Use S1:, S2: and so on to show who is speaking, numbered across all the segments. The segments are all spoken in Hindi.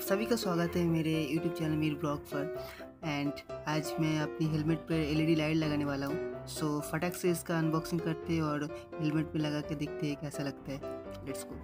S1: सभी का स्वागत है मेरे YouTube चैनल मीर ब्लॉग पर। एंड आज मैं अपनी हेलमेट पर LED लाइट लगाने वाला हूँ। सो फटाक से इसका अनबॉक्सिंग करते हैं और हेलमेट पे लगा के देखते हैं कैसा लगता है। Let's go.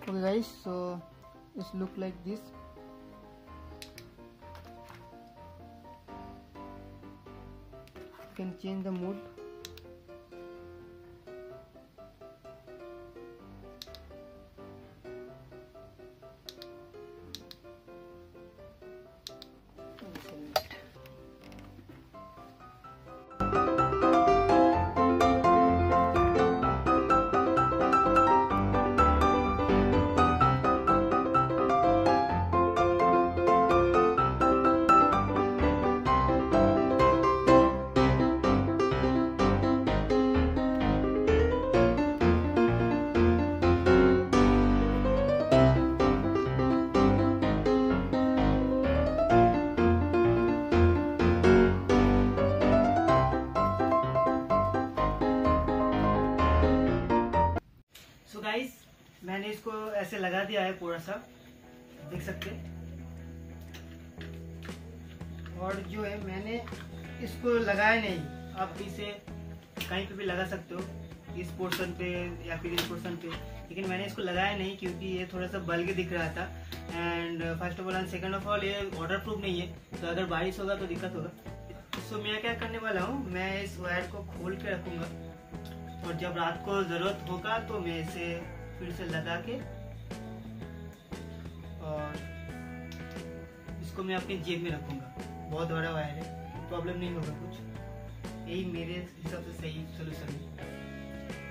S1: Okay guys, so it's look like this. You can change the mode. So guys, मैंने इसको ऐसे लगा दिया है, पूरा सा देख सकते हैं। और जो है मैंने इसको लगाया नहीं, आप इसे कहीं पे भी लगा सकते हो, इस पोर्शन पे या फिर इस पोर्शन पे, लेकिन मैंने इसको लगाया नहीं क्योंकि ये थोड़ा सा बल्कि दिख रहा था। And first of all and second of all ये वाटर प्रूफ नहीं है, तो अगर बारिश होगा तो दिक्कत होगा। सो मैं क्या करने वाला हूँ, मैं इस वायर को खोल के रखूँगा और जब रात को ज़रूरत होगा तो मैं इसे फिर से लगा के और इसको मैं अपनी जेब में रखूँगा। बहुत बड़ा वायर है, प्रॉब्लम नहीं होगा कुछ। यही मेरे हिसाब से सही सोल्यूशन है।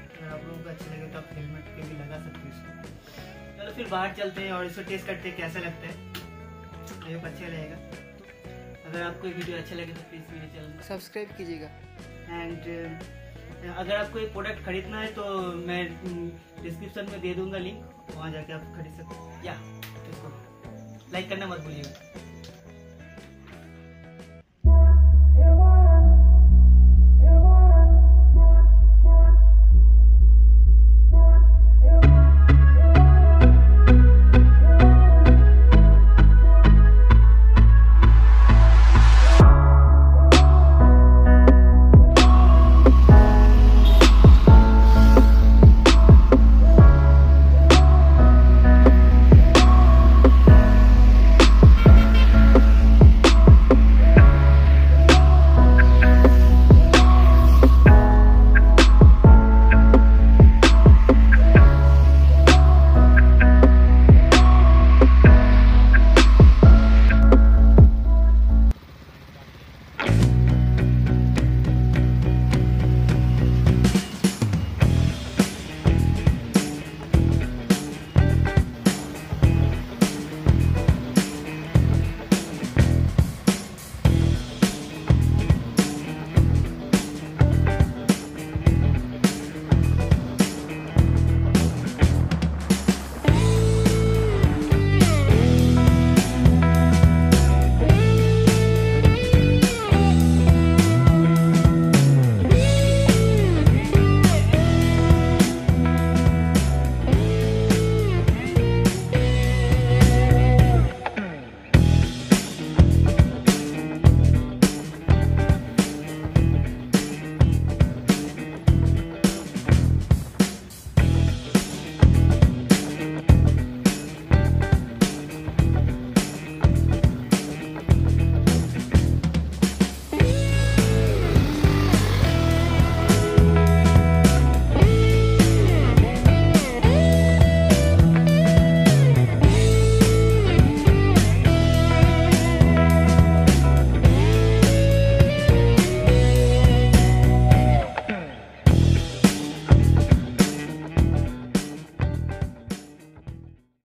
S1: अगर आप लोगों को अच्छा लगे तो आप हेलमेट पे भी लगा सकते हो इसको। चलो फिर बाहर चलते हैं और इसको टेस्ट करते हैं कैसा लगता है। आई होप अच्छा लगेगा। अगर आपको ये वीडियो अच्छा लगे तो प्लीज़ मेरे चैनल को सब्सक्राइब कीजिएगा। एंड अगर आपको ये प्रोडक्ट खरीदना है तो मैं डिस्क्रिप्शन में दे दूंगा लिंक, वहाँ जाके आप खरीद सकते हैं। या इसको लाइक करना मत भूलिएगा।